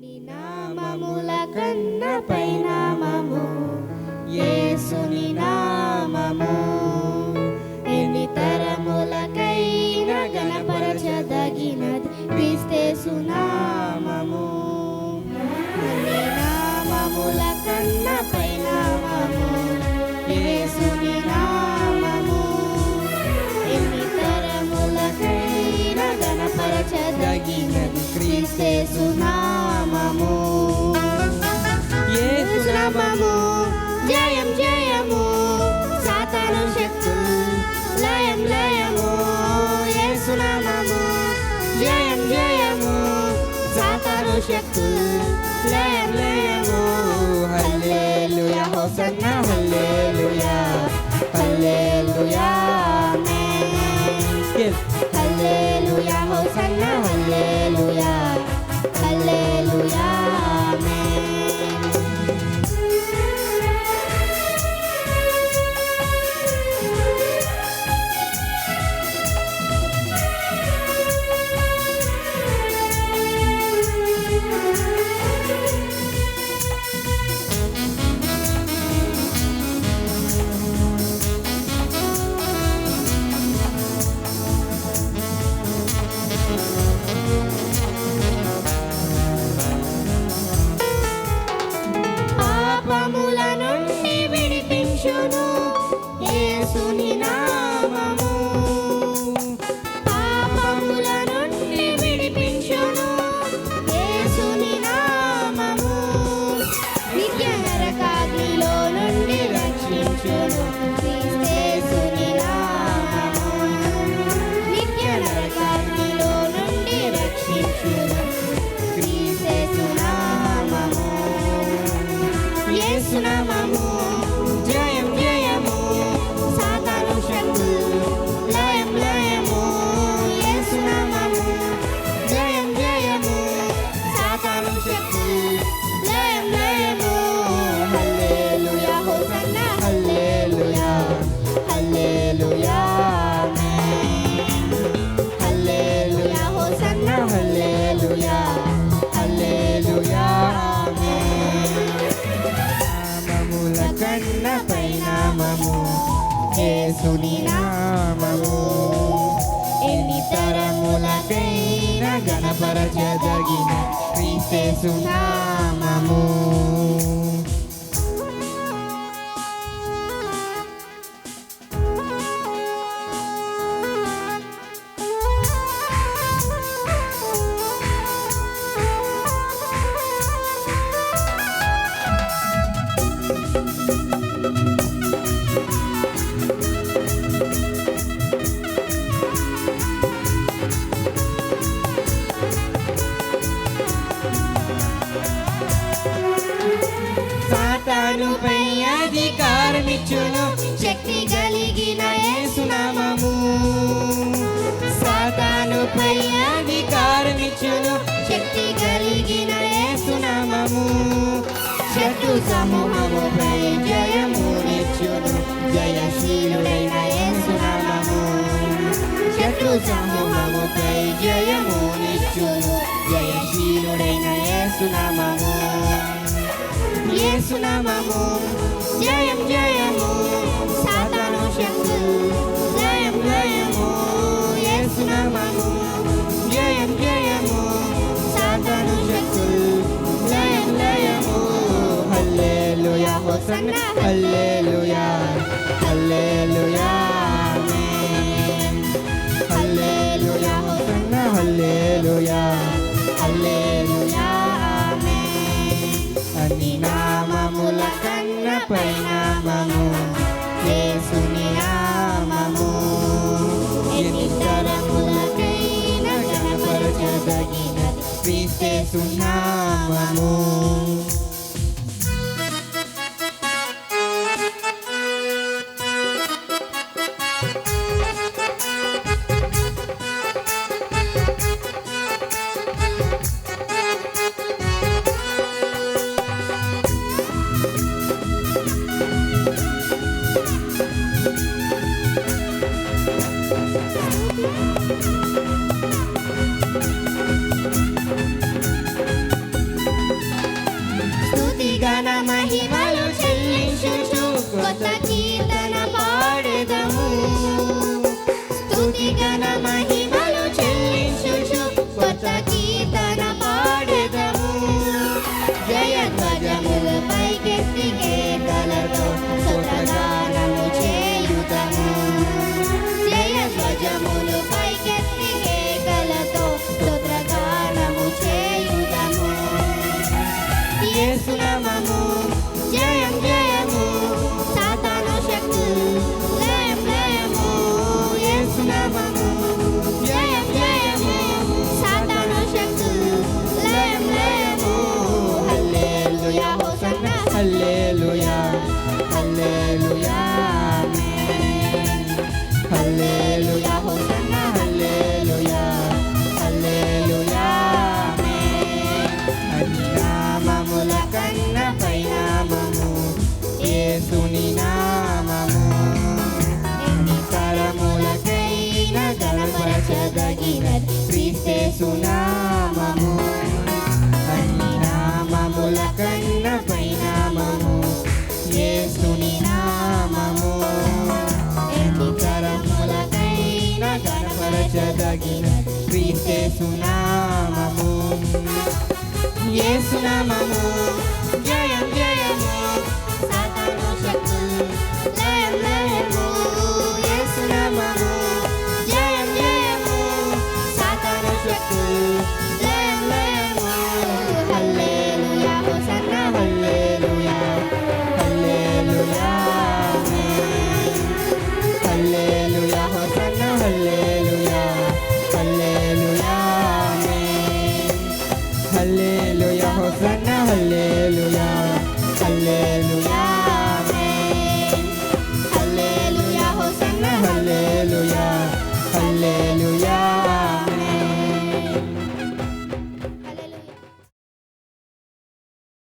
అన్ని నామముల కన్న పై నామము యేసుని నామము. ఎన్ని తరములకైన గణపరచదగినది క్రీస్తేసు నామము. అన్ని నామముల కన్న పై నామము యేసుని నామము. ఎన్ని తరములకైన గణపరచదగినది క్రీస్తేసు నామము. యేసు నామము జయం జయము, సాతాను శక్తులు లయం లయము. యేసు నామము జయం జయము, సాతాను శక్తులు లయం లయము. Hallelujah hosanna hallelujah hallelujah amen. Hallelujah hosanna hallelujah hallelujah ఆమేన్. పాపముల నుండి విడిపించును యేసుని నామము. పాపముల నుండి విడిపించును యేసుని నామము. నిత్య నరకాగ్నిలో నుండి రక్షించును క్రీస్తేసుని నామము. నిత్య నరకాగ్నిలో నుండి రక్షించును క్రీస్తేసు నామము. యేసు నామము జయం జయము, సాతాను శక్తులు లయం లయము. యేసు నామము జయం జయము, సాతాను శక్తులు లయం లయము. Hallelujah hosanna hallelujah hallelujah amen. Hallelujah hosanna hallelujah hallelujah ఆమేన్. నామముల కన్న పై నామము యేసుని నామము. ఎన్ని తరములకైన గణపరచదగిన క్రీస్తేసు నామము. సాతానుపై అధికారమిచ్చును శక్తి కలిగిన యేసు నామము. సాతానుపై అధికారమిచ్చును శక్తి కలిగిన యేసు నామము. శత్రు సమూహముపై జయమునిచ్చును జయశీలుడైన యేసు నామము. శత్రు సమూహముపై జయమునిచ్చును జయశీలుడైన యేసు నామము. యేసు నామము జయం జయము, సాతాను శక్తులు లయం లయము. యేసు నామము జయం జయము, సాతాను శక్తులు లయం లయము. Hallelujah hosanna hallelujah hallelujah amen. Hallelujah hosanna hallelujah hallelujah ఆమేన్. అన్ని నామముల కన్న పై నామము యేసుని నామము. ఎన్ని తరములకైన గణపరచదగినది క్రీస్తేసు నామము. జయమొసగినది క్రీస్తేసు నామము. అన్ని నామముల కన్న పైనామము యేసుని నామము. ఎన్ని తరములకైనా కనపరచదగిన క్రీస్తేసు నామము. యేసు నామము జయం జయము, సాతాను శక్తులు లయం లయము. యేసు నామము జయం జయము, సాతాను శక్తులు లయం లయము. Hallelujah hosanna hallelujah, hallelujah amen. Hallelujah hosanna hallelujah, hallelujah amen. Hallelujah hosanna